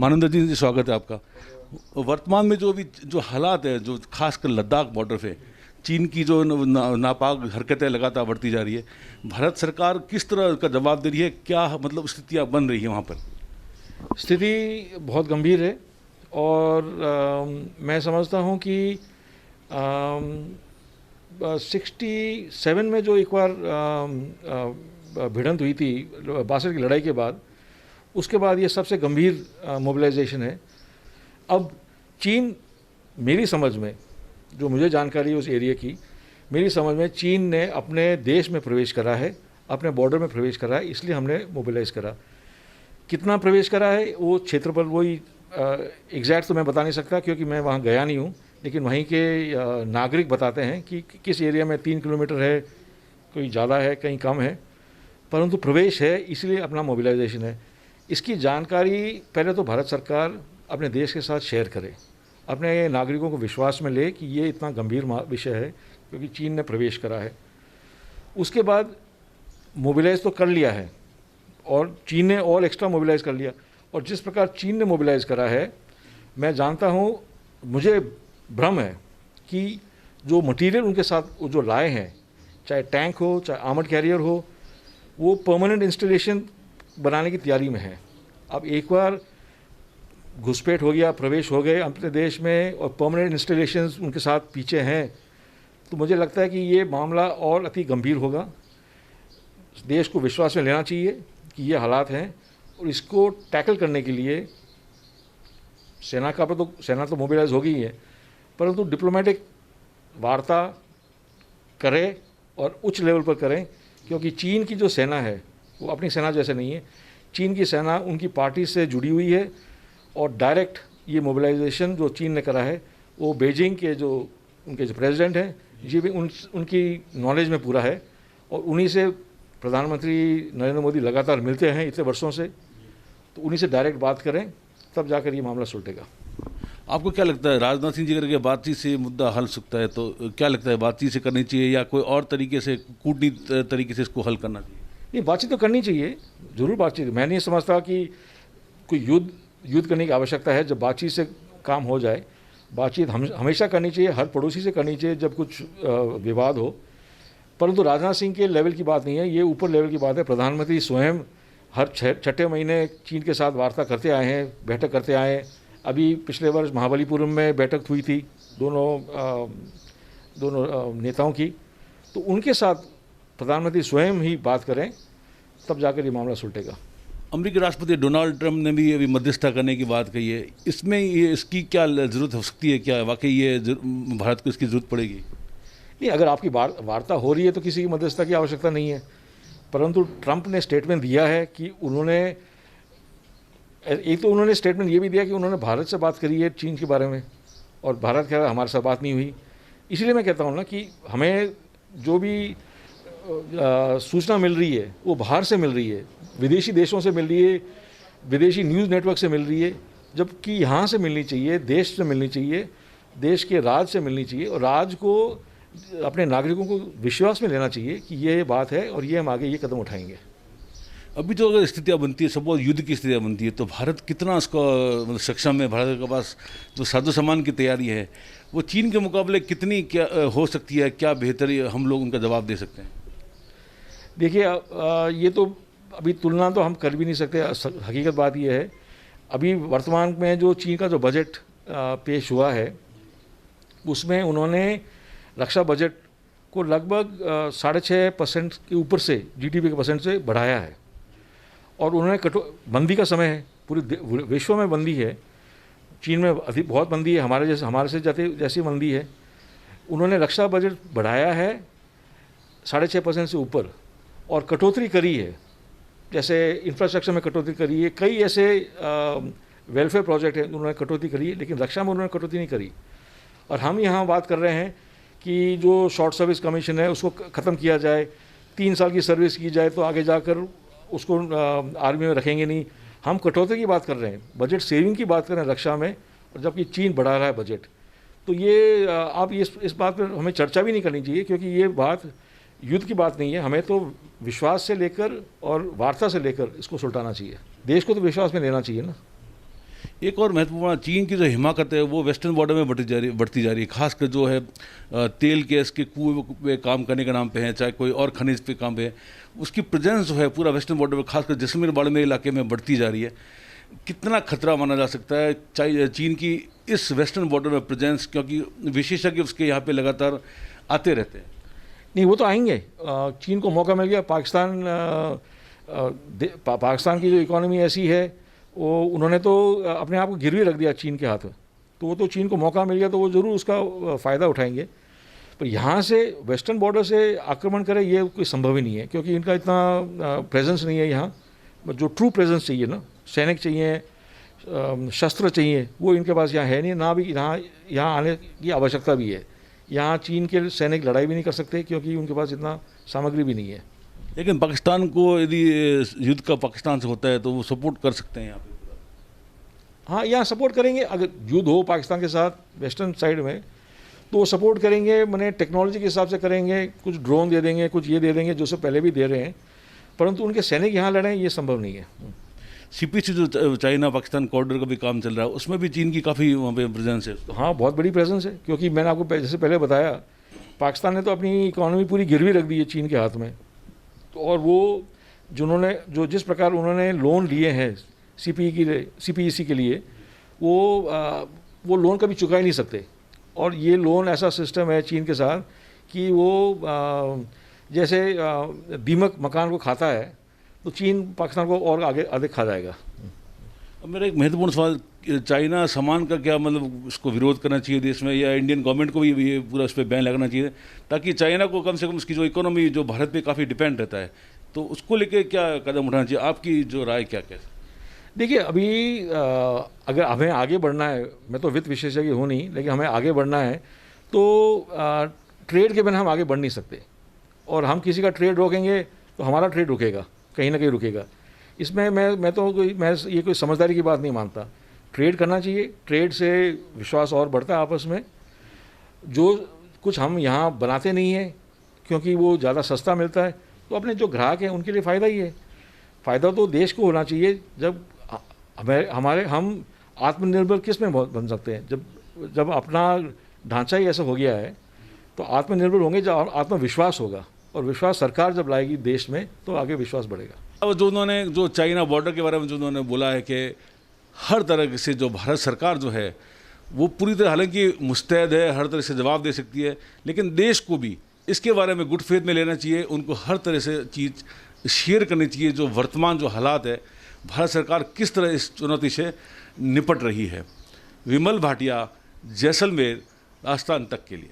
मानवेंद्र जी, स्वागत है आपका। वर्तमान में जो हालात है, जो खासकर लद्दाख बॉर्डर पे चीन की जो नापाक हरकतें लगातार बढ़ती जा रही है, भारत सरकार किस तरह का जवाब दे रही है? क्या मतलब स्थितियाँ बन रही है वहाँ पर? स्थिति बहुत गंभीर है और मैं समझता हूँ कि 67 में जो एक बार भिड़ंत हुई थी 62 की लड़ाई के बाद, उसके बाद ये सबसे गंभीर मोबिलाइजेशन है। अब चीन, मेरी समझ में, जो मुझे जानकारी है उस एरिया की, मेरी समझ में चीन ने अपने देश में प्रवेश करा है, अपने बॉर्डर में प्रवेश करा है, इसलिए हमने मोबिलाइज़ करा। कितना प्रवेश करा है वो क्षेत्रफल वही एग्जैक्ट तो मैं बता नहीं सकता क्योंकि मैं वहाँ गया नहीं हूँ, लेकिन वहीं के नागरिक बताते हैं कि किस एरिया में 3 किलोमीटर है, कोई ज़्यादा है, कहीं कम है, परंतु प्रवेश है, इसलिए अपना मोबिलाइजेशन है। इसकी जानकारी पहले तो भारत सरकार अपने देश के साथ शेयर करे, अपने नागरिकों को विश्वास में ले कि ये इतना गंभीर विषय है क्योंकि चीन ने प्रवेश करा है। उसके बाद मोबिलाइज़ तो कर लिया है और चीन ने और एक्स्ट्रा मोबिलाइज़ कर लिया, और जिस प्रकार चीन ने मोबिलाइज़ करा है, मैं जानता हूँ, मुझे भ्रम है कि जो मटेरियल उनके साथ वो जो लाए हैं, चाहे टैंक हो, चाहे आर्मर्ड कैरियर हो, वो परमानेंट इंस्टॉलेशन बनाने की तैयारी में है। अब एक बार घुसपैठ हो गया, प्रवेश हो गए अपने देश में और परमानेंट इंस्टॉलेशंस उनके साथ पीछे हैं, तो मुझे लगता है कि ये मामला और अति गंभीर होगा। देश को विश्वास में लेना चाहिए कि ये हालात हैं और इसको टैकल करने के लिए सेना तो मोबिलाइज हो गई है, परंतु डिप्लोमेटिक वार्ता करें और उच्च लेवल पर करें, क्योंकि चीन की जो सेना है वो अपनी सेना जैसे नहीं है। चीन की सेना उनकी पार्टी से जुड़ी हुई है और डायरेक्ट ये मोबिलाइजेशन जो चीन ने करा है वो बीजिंग के जो उनके जो प्रेसिडेंट हैं, ये भी उनकी नॉलेज में पूरा है और उन्हीं से प्रधानमंत्री नरेंद्र मोदी लगातार मिलते हैं इतने वर्षों से, तो उन्हीं से डायरेक्ट बात करें, तब जाकर ये मामला सुलटेगा। आपको क्या लगता है, राजनाथ सिंह जी करके बातचीत से मुद्दा हल सकता है? तो क्या लगता है, बातचीत से करनी चाहिए या कोई और तरीके से, कूटनीतिक तरीके से इसको हल करना चाहिए? नहीं, बातचीत तो करनी चाहिए, ज़रूर बातचीत। मैं नहीं समझता कि कोई युद्ध करने की आवश्यकता है। जब बातचीत से काम हो जाए, बातचीत हमेशा करनी चाहिए, हर पड़ोसी से करनी चाहिए जब कुछ विवाद हो, परंतु राजनाथ सिंह के लेवल की बात नहीं है, ये ऊपर लेवल की बात है। प्रधानमंत्री स्वयं हर छठे महीने चीन के साथ वार्ता करते आए हैं, बैठक करते आए हैं। अभी पिछले वर्ष महाबलीपुरम में बैठक हुई थी दोनों नेताओं की, तो उनके साथ प्रधानमंत्री स्वयं ही बात करें, तब जाकर ये मामला सुलटेगा। अमेरिकी राष्ट्रपति डोनाल्ड ट्रंप ने भी अभी मध्यस्थता करने की बात कही है, इसमें इसकी क्या ज़रूरत हो सकती है? क्या वाकई ये भारत को इसकी ज़रूरत पड़ेगी? नहीं, अगर आपकी वार्ता हो रही है तो किसी की मध्यस्थता की आवश्यकता नहीं है, परंतु ट्रंप ने स्टेटमेंट दिया है कि उन्होंने स्टेटमेंट ये भी दिया कि उन्होंने भारत से बात करी है चीन के बारे में, और भारत कह रहा हमारे साथ बात नहीं हुई। इसलिए मैं कहता हूँ ना कि हमें जो भी सूचना मिल रही है वो बाहर से मिल रही है, विदेशी देशों से मिल रही है, विदेशी न्यूज़ नेटवर्क से मिल रही है, जबकि यहाँ से मिलनी चाहिए, देश से मिलनी चाहिए, देश के राज से मिलनी चाहिए, और राज को अपने नागरिकों को विश्वास में लेना चाहिए कि ये बात है और ये हम आगे ये कदम उठाएंगे। अभी तो अगर स्थितियाँ बनती है, सपोज युद्ध की स्थितियाँ बनती है, तो भारत कितना उसका मतलब सक्षम है? भारत के पास जो साजो सामान की तैयारी है वो चीन के मुकाबले कितनी क्या हो सकती है? क्या बेहतर हम लोग उनका जवाब दे सकते हैं? देखिए, ये तो अभी तुलना तो हम कर भी नहीं सकते। हकीकत बात ये है, अभी वर्तमान में जो चीन का जो बजट पेश हुआ है, उसमें उन्होंने रक्षा बजट को लगभग 6.5% के ऊपर से जीडीपी के परसेंट से बढ़ाया है, और उन्होंने मंदी का समय है, पूरे विश्व में मंदी है, चीन में बहुत मंदी है, हमारे से जैसी मंदी है। उन्होंने रक्षा बजट बढ़ाया है 6.5% से ऊपर, और कटौती करी है, जैसे इंफ्रास्ट्रक्चर में कटौती करी है, कई ऐसे वेलफेयर प्रोजेक्ट हैं उन्होंने कटौती करी है, लेकिन रक्षा में उन्होंने कटौती नहीं करी। और हम यहाँ बात कर रहे हैं कि जो शॉर्ट सर्विस कमीशन है उसको ख़त्म किया जाए, 3 साल की सर्विस की जाए तो आगे जाकर उसको आर्मी में रखेंगे नहीं। हम कटौती की बात कर रहे हैं, बजट सेविंग की बात कर रहे हैं रक्षा में, और जबकि चीन बढ़ा रहा है बजट। तो ये आप इस बात पर हमें चर्चा भी नहीं करनी चाहिए, क्योंकि ये बात युद्ध की बात नहीं है। हमें तो विश्वास से लेकर और वार्ता से लेकर इसको सुलटाना चाहिए, देश को तो विश्वास में लेना चाहिए ना। एक और महत्वपूर्ण, चीन की जो हिमाकत है वो वेस्टर्न बॉर्डर में बढ़ती जा रही है, खासकर जो है तेल गैस के कुएं पे काम करने के नाम पे है, चाहे कोई और खनिज पे काम पे है, उसकी प्रेजेंस जो है पूरा वेस्टर्न बॉर्डर में, खासकर जैसलमेर बाड़मेर इलाके में बढ़ती जा रही है। कितना खतरा माना जा सकता है चीन की इस वेस्टर्न बॉर्डर में प्रेजेंस, क्योंकि विशेषज्ञ उसके यहाँ पे लगातार आते रहते हैं? नहीं, वो तो आएंगे। चीन को मौका मिल गया। पाकिस्तान की जो इकोनॉमी ऐसी है, वो उन्होंने तो अपने आप को गिरवी रख दिया चीन के हाथ में, तो वो तो चीन को मौका मिल गया तो वो ज़रूर उसका फ़ायदा उठाएंगे। पर यहाँ से वेस्टर्न बॉर्डर से आक्रमण करे ये कोई संभव ही नहीं है, क्योंकि इनका इतना प्रेजेंस नहीं है यहाँ। जो ट्रू प्रेजेंस चाहिए ना, सैनिक चाहिए, शस्त्र चाहिए, वो इनके पास यहाँ है नहीं, ना भी यहाँ आने की आवश्यकता भी है। यहाँ चीन के सैनिक लड़ाई भी नहीं कर सकते, क्योंकि उनके पास इतना सामग्री भी नहीं है। लेकिन पाकिस्तान को यदि युद्ध का पाकिस्तान से होता है तो वो सपोर्ट कर सकते हैं यहाँ पे? हाँ, यहाँ सपोर्ट करेंगे। अगर युद्ध हो पाकिस्तान के साथ वेस्टर्न साइड में, तो वो सपोर्ट करेंगे। मैंने टेक्नोलॉजी के हिसाब से करेंगे, कुछ ड्रोन दे देंगे, कुछ ये दे देंगे, जो सब पहले भी दे रहे हैं, परंतु उनके सैनिक यहाँ लड़ें ये संभव नहीं है। सीपीसी जो चाइना पाकिस्तान कॉरिडोर का भी काम चल रहा है, उसमें भी चीन की काफ़ी वहाँ पे प्रेजेंस है। हाँ, बहुत बड़ी प्रेजेंस है, क्योंकि मैंने आपको जैसे पहले बताया, पाकिस्तान ने तो अपनी इकोनॉमी पूरी गिरवी रख दी है चीन के हाथ में। तो और वो जिस प्रकार उन्होंने लोन लिए हैं सीपीईसी के लिए, वो लोन कभी चुका ही नहीं सकते। और ये लोन ऐसा सिस्टम है चीन के साथ कि वो जैसे दीमक मकान को खाता है, तो चीन पाकिस्तान को और आगे अधिक खा जाएगा। अब मेरा एक महत्वपूर्ण सवाल, चाइना सामान का क्या मतलब उसको विरोध करना चाहिए देश में, या इंडियन गवर्नमेंट को भी ये पूरा उस पर बैन लगाना चाहिए, ताकि चाइना को कम से कम उसकी जो इकोनॉमी जो भारत पे काफ़ी डिपेंड रहता है, तो उसको लेके क्या कदम उठाना चाहिए? आपकी जो राय क्या कैसे? देखिए, अभी अगर हमें आगे बढ़ना है, मैं तो वित्त विशेषज्ञ हूँ नहीं, लेकिन हमें आगे बढ़ना है तो ट्रेड के बिना हम आगे बढ़ नहीं सकते। और हम किसी का ट्रेड रोकेंगे तो हमारा ट्रेड रुकेगा, कहीं ना कहीं रुकेगा। इसमें मैं ये कोई समझदारी की बात नहीं मानता। ट्रेड करना चाहिए, ट्रेड से विश्वास और बढ़ता है आपस में। जो कुछ हम यहाँ बनाते नहीं हैं, क्योंकि वो ज़्यादा सस्ता मिलता है, तो अपने जो ग्राहक हैं उनके लिए फ़ायदा ही है। फ़ायदा तो देश को होना चाहिए। जब हम आत्मनिर्भर किस में बन सकते हैं? जब अपना ढांचा ही ऐसा हो गया है, तो आत्मनिर्भर होंगे जब आत्मविश्वास होगा, और विश्वास सरकार जब लाएगी देश में, तो आगे विश्वास बढ़ेगा। अब जो चाइना बॉर्डर के बारे में जो उन्होंने बोला है कि हर तरह से जो भारत सरकार जो है वो पूरी तरह, हालांकि मुस्तैद है, हर तरह से जवाब दे सकती है, लेकिन देश को भी इसके बारे में गुड फेथ में लेना चाहिए। उनको हर तरह से चीज़ शेयर करनी चाहिए, जो वर्तमान जो हालात है, भारत सरकार किस तरह इस चुनौती से निपट रही है। विमल भाटिया, जैसलमेर, राजस्थान तक के लिए।